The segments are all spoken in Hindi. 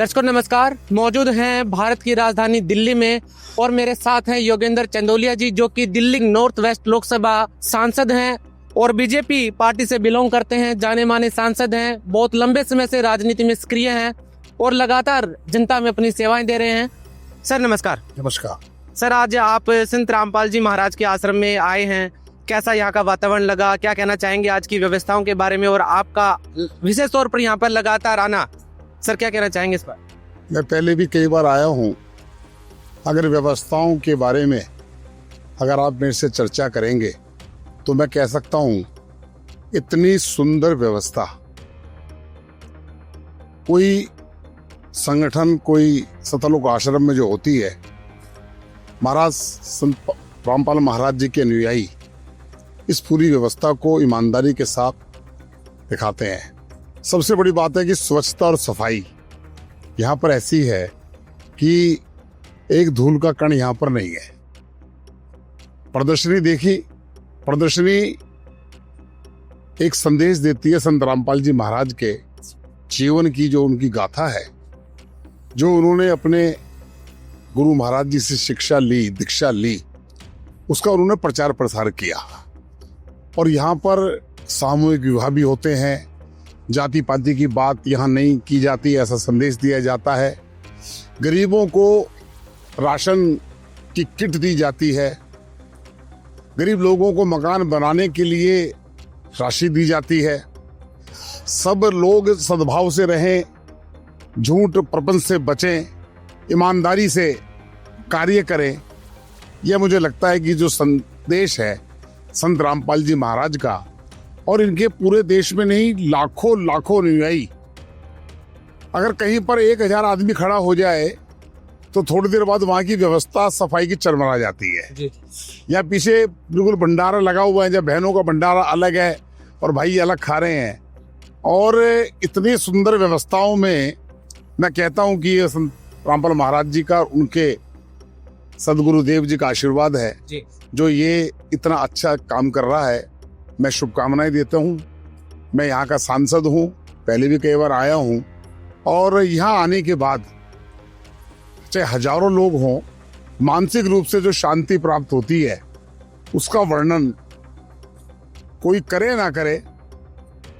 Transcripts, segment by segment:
दर्शकों नमस्कार। मौजूद हैं भारत की राजधानी दिल्ली में और मेरे साथ हैं योगेंद्र चंदोलिया जी, जो कि दिल्ली नॉर्थ वेस्ट लोकसभा सांसद हैं और बीजेपी पार्टी से बिलोंग करते हैं। जाने माने सांसद हैं, बहुत लंबे समय से राजनीति में सक्रिय हैं और लगातार जनता में अपनी सेवाएं दे रहे हैं। सर नमस्कार। नमस्कार सर, आज आप संत रामपाल जी महाराज के आश्रम में आए हैं, कैसा यहाँ का वातावरण लगा, क्या कहना चाहेंगे आज की व्यवस्थाओं के बारे में और आपका विशेष तौर पर यहाँ पर लगातार आना, सर क्या कहना चाहेंगे इस पर? मैं पहले भी कई बार आया हूँ। अगर व्यवस्थाओं के बारे में अगर आप मेरे से चर्चा करेंगे तो मैं कह सकता हूँ इतनी सुंदर व्यवस्था कोई संगठन, कोई सतलोक आश्रम में जो होती है, महाराज संत रामपाल महाराज जी के अनुयायी इस पूरी व्यवस्था को ईमानदारी के साथ दिखाते हैं। सबसे बड़ी बात है कि स्वच्छता और सफाई यहाँ पर ऐसी है कि एक धूल का कण यहाँ पर नहीं है। प्रदर्शनी देखी, प्रदर्शनी एक संदेश देती है संत रामपाल जी महाराज के जीवन की, जो उनकी गाथा है, जो उन्होंने अपने गुरु महाराज जी से शिक्षा ली, दीक्षा ली, उसका उन्होंने प्रचार प्रसार किया। और यहाँ पर सामूहिक विवाह भी होते हैं, जाति पाति की बात यहाँ नहीं की जाती, ऐसा संदेश दिया जाता है। गरीबों को राशन की किट दी जाती है, गरीब लोगों को मकान बनाने के लिए राशि दी जाती है। सब लोग सद्भाव से रहें, झूठ प्रपंच से बचें, ईमानदारी से कार्य करें। यह मुझे लगता है कि जो संदेश है संत रामपाल जी महाराज का, और इनके पूरे देश में नहीं, लाखों लाखों अनुयायी, अगर कहीं पर 1000 आदमी खड़ा हो जाए तो थोड़ी देर बाद वहां की व्यवस्था सफाई की चरमरा जाती है। यहाँ पीछे बिल्कुल भंडारा लगा हुआ है, जब बहनों का भंडारा अलग है और भाई अलग खा रहे हैं। और इतनी सुंदर व्यवस्थाओं में मैं कहता हूँ कि संत रामपाल महाराज जी का, उनके सदगुरुदेव जी का आशीर्वाद है जो ये इतना अच्छा काम कर रहा है। मैं शुभकामनाएं देता हूँ। मैं यहाँ का सांसद हूँ, पहले भी कई बार आया हूँ, और यहाँ आने के बाद चाहे हजारों लोग हों, मानसिक रूप से जो शांति प्राप्त होती है उसका वर्णन कोई करे ना करे,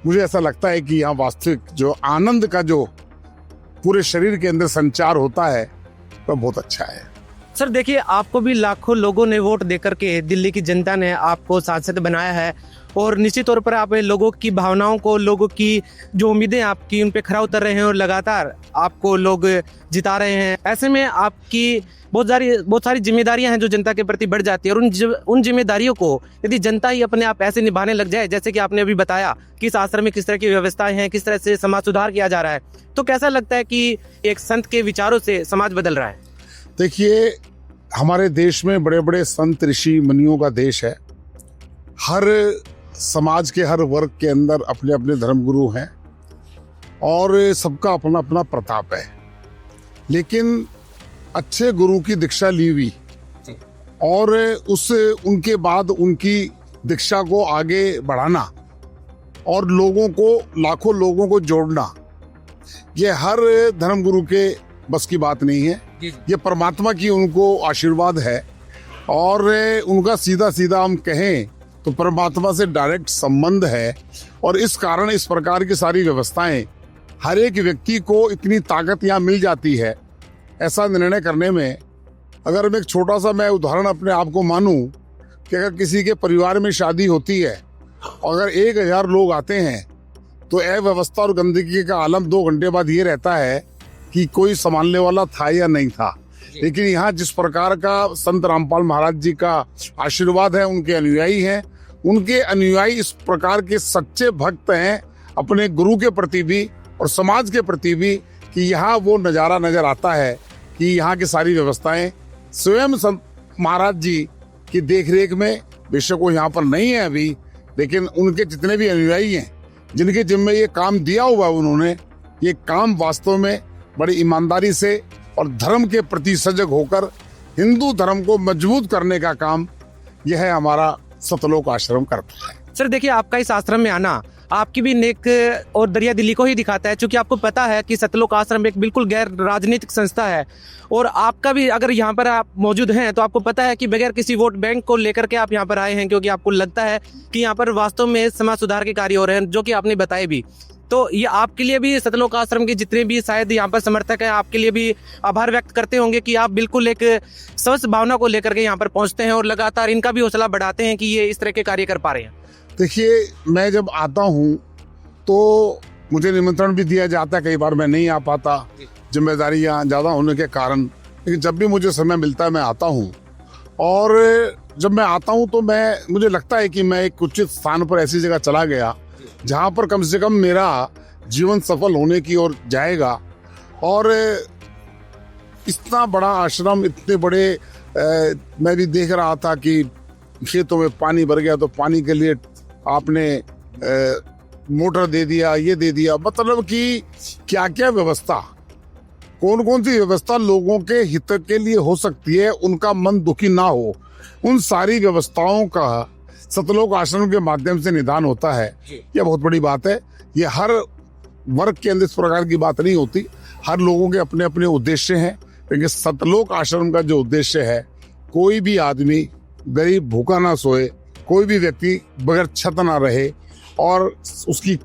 मुझे ऐसा लगता है कि यहाँ वास्तविक जो आनंद का जो पूरे शरीर के अंदर संचार होता है वह बहुत अच्छा है। सर देखिए, आपको भी लाखों लोगों ने वोट देकर के, दिल्ली की जनता ने आपको सांसद बनाया है और निश्चित तौर पर आप लोगों की भावनाओं को, लोगों की जो उम्मीदें आपकी, उन पे खरा उतर रहे हैं और लगातार आपको लोग जिता रहे हैं। ऐसे में आपकी बहुत सारी जिम्मेदारियां हैं जो जनता के प्रति बढ़ जाती है, और उन जिम्मेदारियों को यदि जनता ही अपने आप ऐसे निभाने लग जाए, जैसे कि आपने अभी बताया कि इस आश्रम में किस तरह की व्यवस्थाएं हैं, किस तरह से समाज सुधार किया जा रहा है, तो कैसा लगता है कि एक संत के विचारों से समाज बदल रहा है? देखिए, हमारे देश में बड़े बड़े संत ऋषि मुनियों का देश है। हर समाज के हर वर्ग के अंदर अपने अपने धर्मगुरु हैं और सबका अपना अपना प्रताप है। लेकिन अच्छे गुरु की दीक्षा ली हुई और उनके बाद उनकी दीक्षा को आगे बढ़ाना और लोगों को, लाखों लोगों को जोड़ना, ये हर धर्मगुरु के बस की बात नहीं है। ये परमात्मा की उनको आशीर्वाद है और उनका सीधा सीधा हम कहें तो परमात्मा से डायरेक्ट संबंध है। और इस कारण इस प्रकार की सारी व्यवस्थाएं, हर एक व्यक्ति को इतनी ताकत यहाँ मिल जाती है ऐसा निर्णय करने में। अगर मैं एक छोटा सा उदाहरण अपने आप को मानूं कि अगर किसी के परिवार में शादी होती है, अगर 1000 लोग आते हैं तो अव्यवस्था और गंदगी का आलम 2 घंटे बाद ये रहता है कि कोई संभालने वाला था या नहीं था। लेकिन यहाँ जिस प्रकार का संत रामपाल महाराज जी का आशीर्वाद है, उनके अनुयायी हैं, उनके अनुयायी इस प्रकार के सच्चे भक्त हैं अपने गुरु के प्रति भी और समाज के प्रति भी, कि यहाँ वो नज़ारा नजर आता है कि यहाँ की सारी व्यवस्थाएं स्वयं संत महाराज जी की देखरेख में, बेशक वो यहाँ पर नहीं है अभी, लेकिन उनके जितने भी अनुयायी हैं, जिनके जिम्मे ये काम दिया हुआ है, उन्होंने ये काम वास्तव में बड़ी ईमानदारी से और धर्म के प्रति सजग होकर हिंदू धर्म को मजबूत करने का काम यह है हमारा सतलोक आश्रम करता है। सर देखिए, आपका इस आश्रम में आना आपकी भी नेक और दरिया दिली को ही दिखाता है, क्योंकि आपको पता है कि सतलोक आश्रम एक बिल्कुल गैर राजनीतिक संस्था है। और आपका भी अगर यहाँ पर आप मौजूद हैं तो आपको पता है कि बगैर किसी वोट बैंक को लेकर के आप यहाँ पर आए हैं, क्योंकि आपको लगता है कि यहाँ पर वास्तव में समाज सुधार के कार्य हो रहे हैं, जो कि आपने बताए भी। तो ये आपके लिए भी सतलोक आश्रम के जितने भी शायद यहाँ पर समर्थक हैं, आपके लिए भी आभार व्यक्त करते होंगे कि आप बिल्कुल एक स्वस्थ भावना को लेकर के यहाँ पर पहुँचते हैं और लगातार इनका भी हौसला बढ़ाते हैं कि ये इस तरह के कार्य कर पा रहे हैं। देखिए, मैं जब आता हूँ तो मुझे निमंत्रण भी दिया जाता है, कई बार मैं नहीं आ पाता जिम्मेदारियाँ ज़्यादा होने के कारण, लेकिन जब भी मुझे समय मिलता है मैं आता हूँ। और जब मैं आता हूँ तो मुझे लगता है कि मैं एक उचित स्थान पर ऐसी जगह चला गया जहाँ पर कम से कम मेरा जीवन सफल होने की ओर जाएगा। और इतना बड़ा आश्रम, इतने बड़े मैं भी देख रहा था कि खेतों में पानी भर गया तो पानी के लिए आपने मोटर दे दिया, ये दे दिया, मतलब कि क्या क्या व्यवस्था, कौन कौन सी व्यवस्था लोगों के हित के लिए हो सकती है, उनका मन दुखी ना हो, उन सारी व्यवस्थाओं का सतलोक आश्रम के माध्यम से निदान होता है। यह बहुत बड़ी बात है। ये हर वर्ग के अंदर इस प्रकार की बात नहीं होती, हर लोगों के अपने अपने उद्देश्य हैं। लेकिन सतलोक आश्रम का जो उद्देश्य है, कोई भी आदमी गरीब भूखा ना सोए, कोई भी व्यक्ति बगैर छत ना रहे और उसकी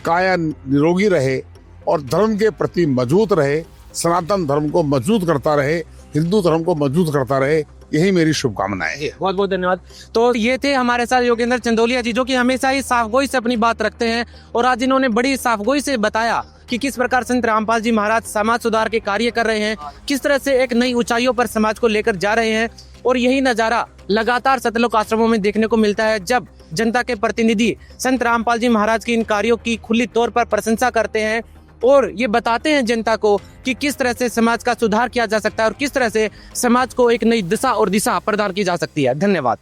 काया निरोगी रहे और धर्म के प्रति मजबूत रहे, सनातन धर्म को मजबूत करता रहे, हिंदू धर्म को मजबूत करता रहे, यही मेरी शुभकामनाएं है। बहुत बहुत धन्यवाद। तो ये थे हमारे साथ योगेंद्र चंदोलिया जी, जो कि हमेशा ही साफगोई से अपनी बात रखते हैं और आज इन्होंने बड़ी साफगोई से बताया कि किस प्रकार संत रामपाल जी महाराज समाज सुधार के कार्य कर रहे हैं, किस तरह से एक नई ऊंचाइयों पर समाज को लेकर जा रहे हैं। और यही नज़ारा लगातार सतलोक आश्रमों में देखने को मिलता है, जब जनता के प्रतिनिधि संत रामपाल जी महाराज की इन कार्यों की खुली तौर पर प्रशंसा करते हैं और ये बताते हैं जनता को कि किस तरह से समाज का सुधार किया जा सकता है और किस तरह से समाज को एक नई दिशा और दिशा प्रदान की जा सकती है। धन्यवाद।